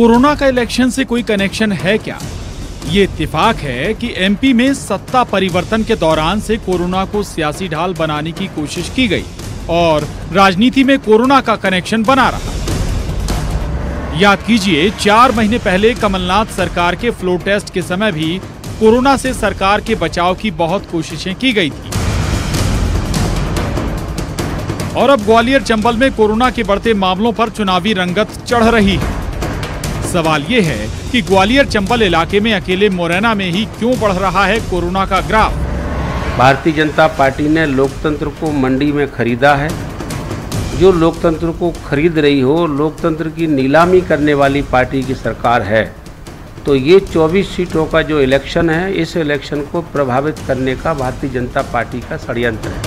Corona का election से कोई कनेक्शन है क्या? ये इत्तेफाक है कि एमपी में सत्ता परिवर्तन के दौरान से कोरोना को सियासी ढाल बनाने की कोशिश की गई और राजनीति में कोरोना का कनेक्शन बना रहा। याद कीजिए, 4 महीने पहले कमलनाथ सरकार के फ्लो टेस्ट के समय भी कोरोना से सरकार के बचाव की बहुत कोशिशें की गई थी। और अब ग्वालियर चंबल में कोरोना के बढ़ते मामलों पर चुनावी रंगत चढ़ रही है। सवाल ये है कि ग्वालियर चंबल इलाके में अकेले मुरैना में ही क्यों बढ़ रहा है कोरोना का ग्राफ? भारतीय जनता पार्टी ने लोकतंत्र को मंडी में खरीदा है। जो लोकतंत्र को खरीद रही हो, लोकतंत्र की नीलामी करने वाली पार्टी की सरकार है, तो ये 24 सीटों का जो इलेक्शन है, इस इलेक्शन को प्रभावित करने का भारतीय जनता पार्टी का षड्यंत्र है।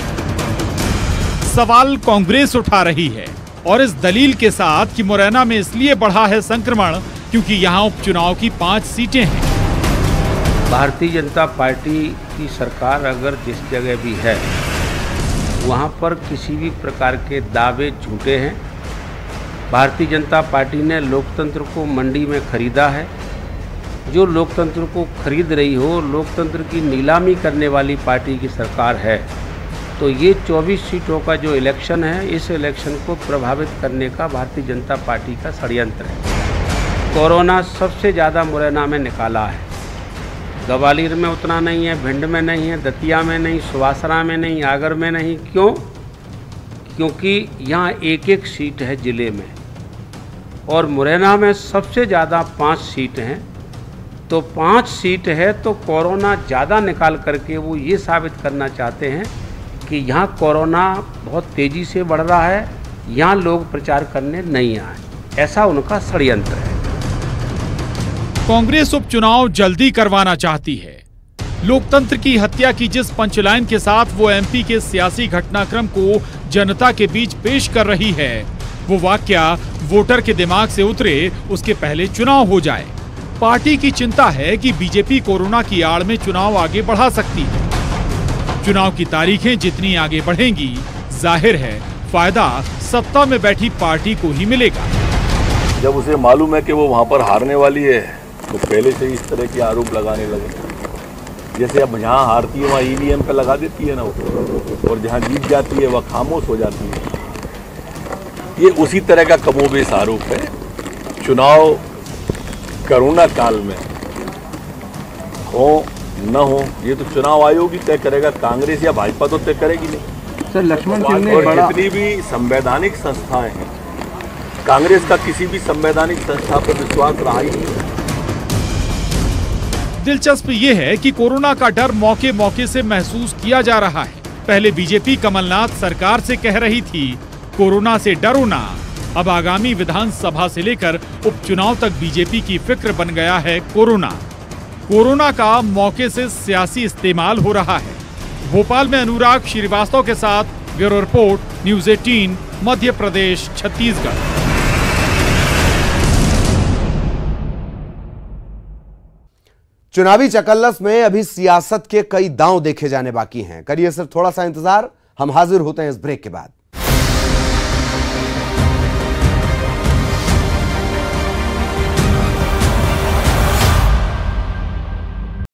सवाल कांग्रेस उठा रही है और इस दलील के साथ कि मुरैना में इसलिए बढ़ा है संक्रमण क्योंकि यहाँ उपचुनाव की 5 सीटें हैं। भारतीय जनता पार्टी की सरकार अगर जिस जगह भी है, वहाँ पर किसी भी प्रकार के दावे झूठे हैं। भारतीय जनता पार्टी ने लोकतंत्र को मंडी में खरीदा है। जो लोकतंत्र को खरीद रही हो, लोकतंत्र की नीलामी करने वाली पार्टी की सरकार है, तो ये 24 सीटों का जो इलेक्शन है, इस इलेक्शन को प्रभावित करने का भारतीय जनता पार्टी का षड्यंत्र है। कोरोना सबसे ज़्यादा मुरैना में निकाला है। ग्वालियर में उतना नहीं है, भिंड में नहीं है, दतिया में नहीं, सुवासरा में नहीं, आगर में नहीं। क्यों? क्योंकि यहाँ एक सीट है जिले में और मुरैना में सबसे ज़्यादा 5 सीट हैं। तो 5 सीट है तो कोरोना ज़्यादा निकाल करके वो ये साबित करना चाहते हैं कि यहाँ कोरोना बहुत तेज़ी से बढ़ रहा है, यहाँ लोग प्रचार करने नहीं आए। ऐसा उनका षड्यंत्र है। कांग्रेस उपचुनाव जल्दी करवाना चाहती है। लोकतंत्र की हत्या की जिस पंचलाइन के साथ वो एमपी के सियासी घटनाक्रम को जनता के बीच पेश कर रही है, वो वाकया वोटर के दिमाग से उतरे उसके पहले चुनाव हो जाए। पार्टी की चिंता है कि बीजेपी कोरोना की आड़ में चुनाव आगे बढ़ा सकती है। चुनाव की तारीखें जितनी आगे बढ़ेंगी, जाहिर है फायदा सत्ता में बैठी पार्टी को ही मिलेगा। जब उसे मालूम है कि वो वहाँ पर हारने वाली है, तो पहले से इस तरह के आरोप लगाने लगे। जैसे अब जहाँ हारती है वहाँ ईवीएम पे लगा देती है ना, और जहाँ जीत जाती है वह खामोश हो जाती है। ये उसी तरह का कमोबेश आरोप है। चुनाव कोरोना काल में हो न हो, ये तो चुनाव आयोग ही तय करेगा। कांग्रेस या भाजपा तो तय करेगी नहीं। सर, लक्ष्मण सिंह ने और जितनी भी संवैधानिक संस्थाएं हैं, कांग्रेस का किसी भी संवैधानिक संस्था पर विश्वास रहा ही नहीं। दिलचस्प ये है कि कोरोना का डर मौके मौके से महसूस किया जा रहा है। पहले बीजेपी कमलनाथ सरकार से कह रही थी कोरोना से डरो ना। अब आगामी विधानसभा से लेकर उपचुनाव तक बीजेपी की फिक्र बन गया है कोरोना। कोरोना का मौके से सियासी इस्तेमाल हो रहा है। भोपाल में अनुराग श्रीवास्तव के साथ bureau report, news 18, Madhya Pradesh, Chhattisgarh. चुनावी चकल्लस में अभी सियासत के कई दांव देखे जाने बाकी हैं। करिए सिर्फ थोड़ा सा इंतजार, हम हाजिर होते हैं इस ब्रेक के बाद।